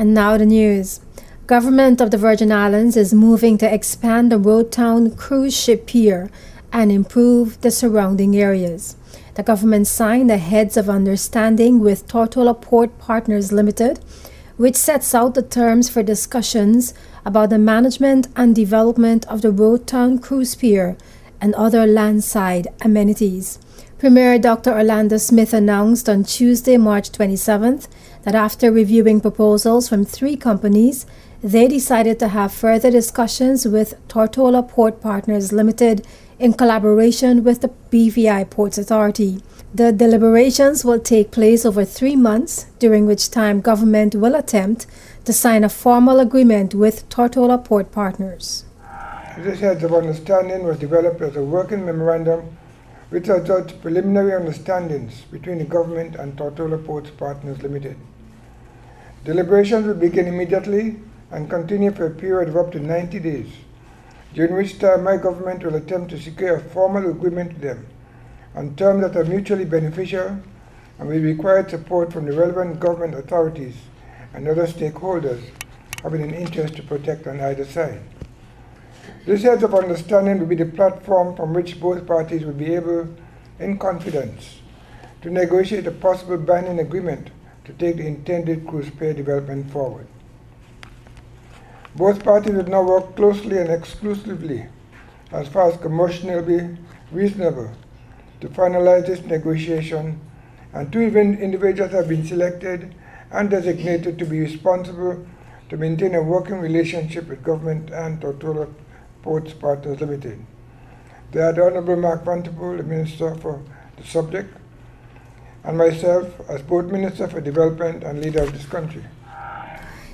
And now the news. Government of the Virgin Islands is moving to expand the Road Town cruise ship pier and improve the surrounding areas. The government signed a Heads of Understanding with Tortola Port Partners Limited, which sets out the terms for discussions about the management and development of the Road Town cruise pier and other landside amenities. Premier Dr. Orlando Smith announced on Tuesday, March 27th, that after reviewing proposals from 3 companies, they decided to have further discussions with Tortola Port Partners Limited in collaboration with the BVI Ports Authority. The deliberations will take place over 3 months, during which time government will attempt to sign a formal agreement with Tortola Port Partners. This Heads of Understanding was developed as a working memorandum which sets out preliminary understandings between the government and Tortola Ports Partners Limited. Deliberations will begin immediately and continue for a period of up to 90 days, during which time my government will attempt to secure a formal agreement with them on terms that are mutually beneficial and will require support from the relevant government authorities and other stakeholders having an interest to protect on either side. This Heads of Understanding will be the platform from which both parties will be able, in confidence, to negotiate a possible binding agreement to take the intended cruise pier development forward. Both parties will now work closely and exclusively, as far as commercially be reasonable, to finalize this negotiation, and 2 individuals have been selected and designated to be responsible to maintain a working relationship with government and Tortola Ports Partners Limited. They are the Honourable Mark Vanterpool, the Minister for the subject, and myself as both Minister for Development and leader of this country.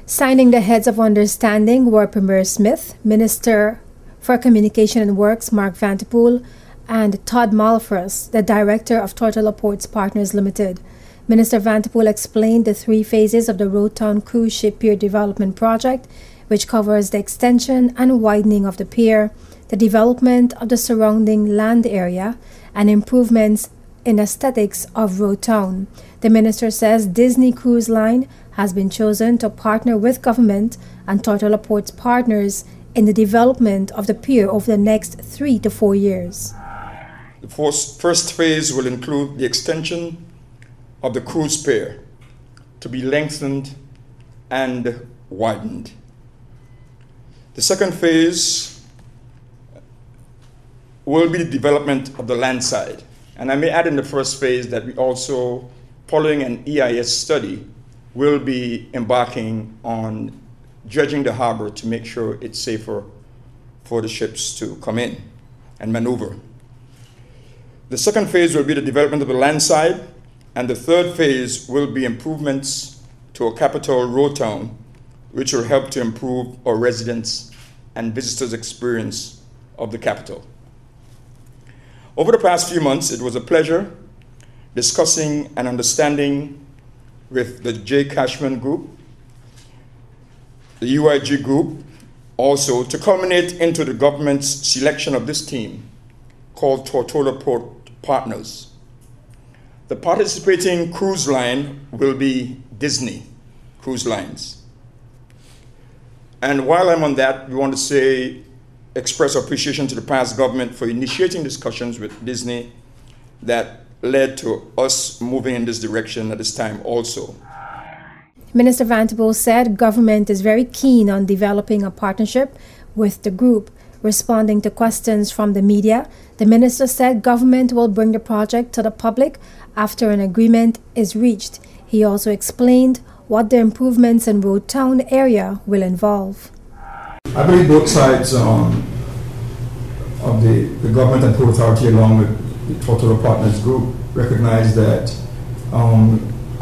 Signing the Heads of Understanding were Premier Smith, Minister for Communication and Works Mark Vanterpool, and Todd Malfras, the Director of Tortola Ports Partners Limited. Minister Vanterpool explained the 3 phases of the Road Town cruise ship pier development project, which covers the extension and widening of the pier, the development of the surrounding land area, and improvements in aesthetics of Road Town. The minister says Disney Cruise Line has been chosen to partner with government and Tortola Ports Partners in the development of the pier over the next 3 to 4 years. The first phase will include the extension of the cruise pier to be lengthened and widened. The second phase will be the development of the land side. And I may add in the first phase that we also, following an EIS study, will be embarking on dredging the harbor to make sure it's safer for the ships to come in and maneuver. The second phase will be the development of the land side, and the third phase will be improvements to our capital, Road Town, which will help to improve our residents' and visitors' experience of the capital. Over the past few months, it was a pleasure discussing and understanding with the J. Cashman Group, the UIG Group, also to culminate into the government's selection of this team called Tortola Port Partners. The participating cruise line will be Disney Cruise Lines. And while I'm on that, we want to express our appreciation to the past government for initiating discussions with Disney that led to us moving in this direction at this time also. Minister Vanterpool said government is very keen on developing a partnership with the group. Responding to questions from the media, the minister said government will bring the project to the public after an agreement is reached. He also explained what the improvements in Road Town area will involve. I believe both sides of the government and Port Authority, along with the Tortola Partners Group, recognize that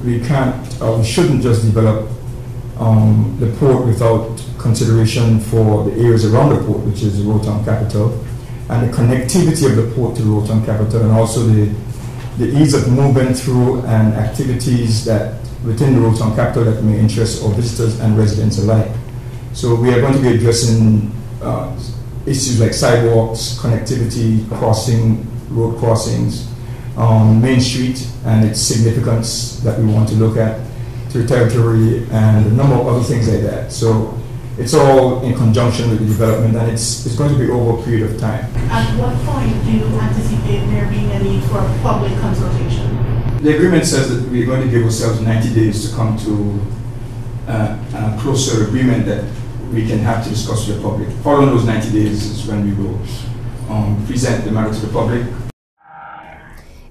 we can't or we shouldn't just develop the port without consideration for the areas around the port, which is the Road Town capital, and the connectivity of the port to the Road Town capital, and also the ease of movement through and activities that within the Road Town capital that may interest our visitors and residents alike. So we are going to be addressing issues like sidewalks, connectivity, road crossings, Main Street and its significance that we want to look at, to the territory and a number of other things like that. So it's all in conjunction with the development, and it's going to be over a period of time. At what point do you anticipate there being a need for public consultation? The agreement says that we're going to give ourselves 90 days to come to a closer agreement that we can have to discuss with the public. Following those 90 days is when we will present the matter to the public.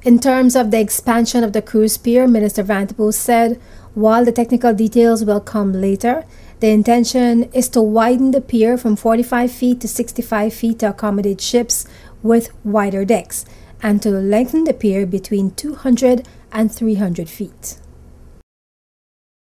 In terms of the expansion of the cruise pier, Minister Vanderpool said, while the technical details will come later, the intention is to widen the pier from 45 feet to 65 feet to accommodate ships with wider decks, and to lengthen the pier between 200 and 300 feet.